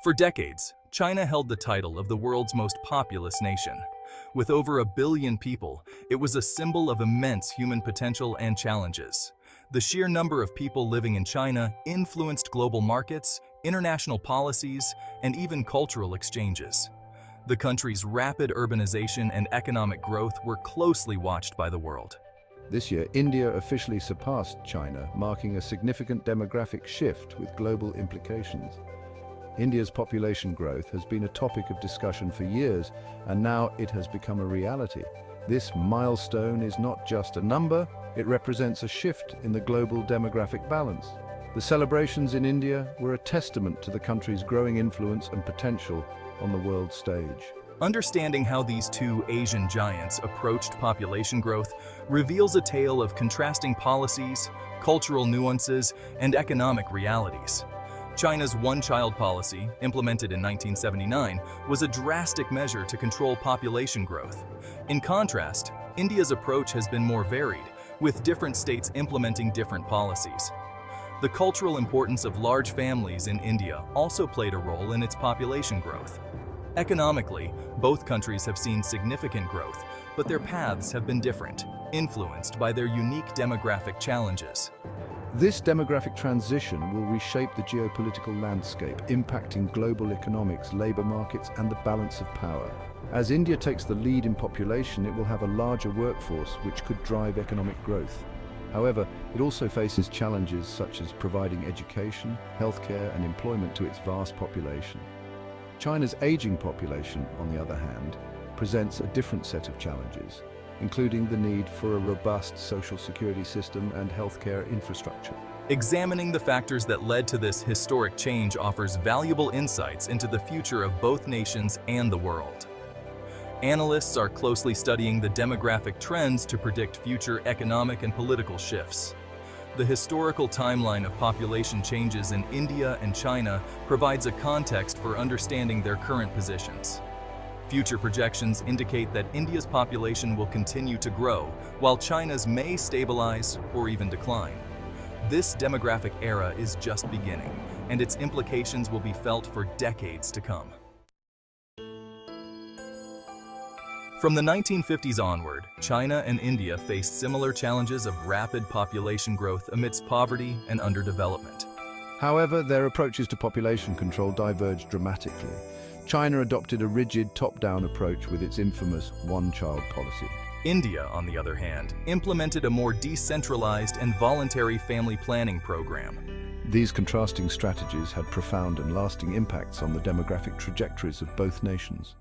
For decades, China held the title of the world's most populous nation. With over 1 billion people, it was a symbol of immense human potential and challenges. The sheer number of people living in China influenced global markets, international policies, and even cultural exchanges. The country's rapid urbanization and economic growth were closely watched by the world. This year, India officially surpassed China, marking a significant demographic shift with global implications. India's population growth has been a topic of discussion for years, and now it has become a reality. This milestone is not just a number, it represents a shift in the global demographic balance. The celebrations in India were a testament to the country's growing influence and potential on the world stage. Understanding how these two Asian giants approached population growth reveals a tale of contrasting policies, cultural nuances, and economic realities. China's one-child policy, implemented in 1979, was a drastic measure to control population growth. In contrast, India's approach has been more varied, with different states implementing different policies. The cultural importance of large families in India also played a role in its population growth. Economically, both countries have seen significant growth, but their paths have been different, influenced by their unique demographic challenges. This demographic transition will reshape the geopolitical landscape, impacting global economics, labor markets, and the balance of power. As India takes the lead in population, it will have a larger workforce, which could drive economic growth. However, it also faces challenges such as providing education, healthcare, and employment to its vast population. China's aging population, on the other hand, presents a different set of challenges, including the need for a robust social security system and healthcare infrastructure. Examining the factors that led to this historic change offers valuable insights into the future of both nations and the world. Analysts are closely studying the demographic trends to predict future economic and political shifts. The historical timeline of population changes in India and China provides a context for understanding their current positions. Future projections indicate that India's population will continue to grow, while China's may stabilize or even decline. This demographic era is just beginning, and its implications will be felt for decades to come. From the 1950s onward, China and India faced similar challenges of rapid population growth amidst poverty and underdevelopment. However, their approaches to population control diverged dramatically. China adopted a rigid top-down approach with its infamous one-child policy. India, on the other hand, implemented a more decentralized and voluntary family planning program. These contrasting strategies had profound and lasting impacts on the demographic trajectories of both nations.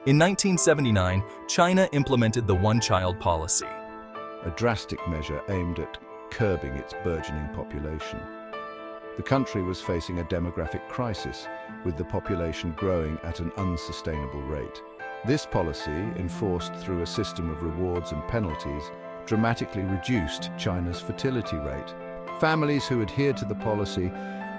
In 1979, China implemented the one-child policy, a drastic measure aimed at curbing its burgeoning population. The country was facing a demographic crisis, with the population growing at an unsustainable rate. This policy, enforced through a system of rewards and penalties, dramatically reduced China's fertility rate. Families who adhered to the policy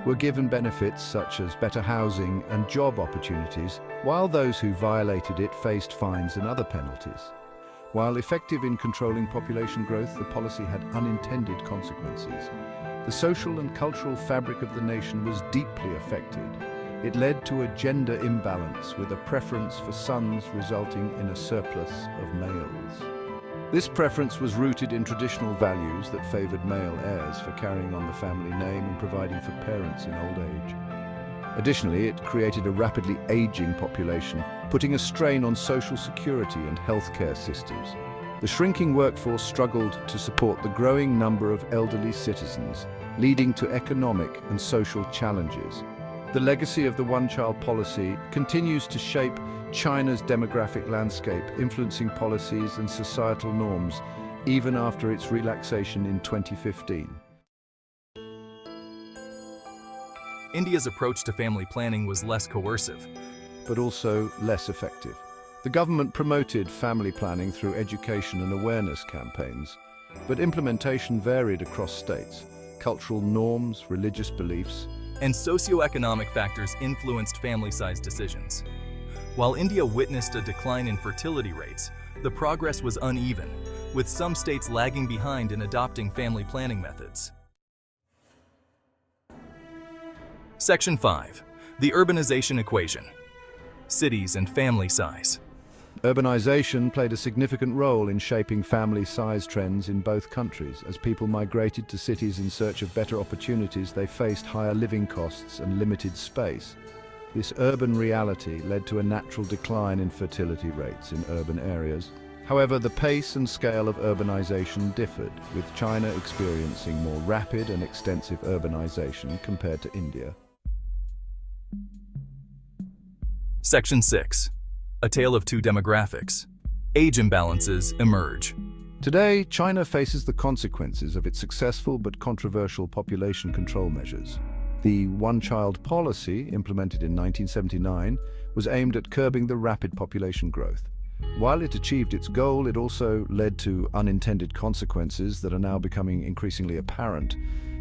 were given benefits such as better housing and job opportunities, while those who violated it faced fines and other penalties. While effective in controlling population growth, the policy had unintended consequences. The social and cultural fabric of the nation was deeply affected. It led to a gender imbalance, with a preference for sons resulting in a surplus of males. This preference was rooted in traditional values that favored male heirs for carrying on the family name and providing for parents in old age. Additionally, it created a rapidly aging population, putting a strain on social security and healthcare systems. The shrinking workforce struggled to support the growing number of elderly citizens, leading to economic and social challenges. The legacy of the one-child policy continues to shape China's demographic landscape, influencing policies and societal norms even after its relaxation in 2015. India's approach to family planning was less coercive, but also less effective. The government promoted family planning through education and awareness campaigns, but implementation varied across states. Cultural norms, religious beliefs, and socioeconomic factors influenced family size decisions. While India witnessed a decline in fertility rates, the progress was uneven, with some states lagging behind in adopting family planning methods. Section 5. The urbanization equation. Cities and family size. Urbanization played a significant role in shaping family size trends in both countries. As people migrated to cities in search of better opportunities, they faced higher living costs and limited space. This urban reality led to a natural decline in fertility rates in urban areas. However, the pace and scale of urbanization differed, with China experiencing more rapid and extensive urbanization compared to India. Section 6. A tale of two demographics. Age imbalances emerge. Today, China faces the consequences of its successful but controversial population control measures. The one-child policy, implemented in 1979, was aimed at curbing the rapid population growth. While it achieved its goal, it also led to unintended consequences that are now becoming increasingly apparent.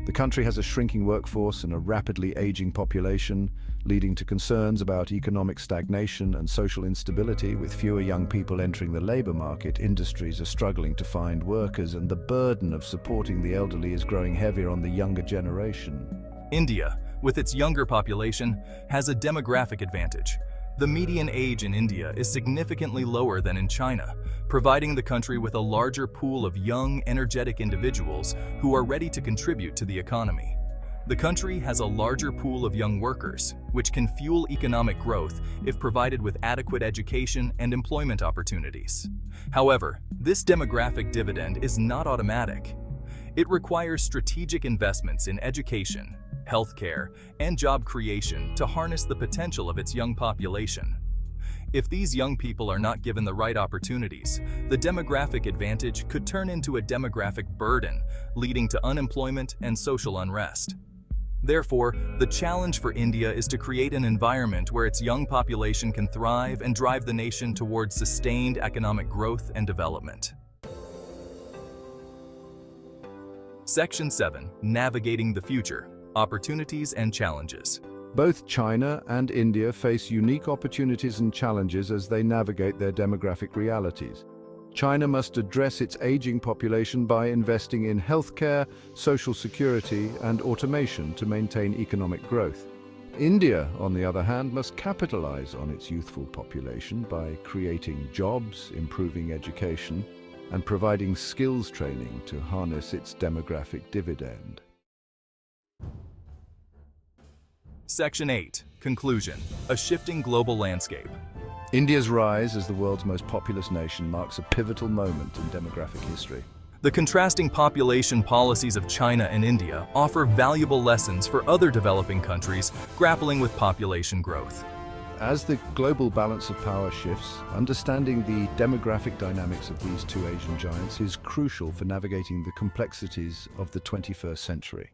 The country has a shrinking workforce and a rapidly aging population, leading to concerns about economic stagnation and social instability. With fewer young people entering the labor market, industries are struggling to find workers, and the burden of supporting the elderly is growing heavier on the younger generation. India, with its younger population, has a demographic advantage. The median age in India is significantly lower than in China, providing the country with a larger pool of young, energetic individuals who are ready to contribute to the economy. The country has a larger pool of young workers, which can fuel economic growth if provided with adequate education and employment opportunities. However, this demographic dividend is not automatic. It requires strategic investments in education, healthcare, and job creation to harness the potential of its young population. If these young people are not given the right opportunities, the demographic advantage could turn into a demographic burden, leading to unemployment and social unrest. Therefore, the challenge for India is to create an environment where its young population can thrive and drive the nation towards sustained economic growth and development. Section 7. Navigating the future. Opportunities and challenges. Both China and India face unique opportunities and challenges as they navigate their demographic realities. China must address its aging population by investing in healthcare, social security, and automation to maintain economic growth. India, on the other hand, must capitalize on its youthful population by creating jobs, improving education, and providing skills training to harness its demographic dividend. Section 8. Conclusion. A shifting global landscape. India's rise as the world's most populous nation marks a pivotal moment in demographic history. The contrasting population policies of China and India offer valuable lessons for other developing countries grappling with population growth. As the global balance of power shifts, understanding the demographic dynamics of these two Asian giants is crucial for navigating the complexities of the 21st century.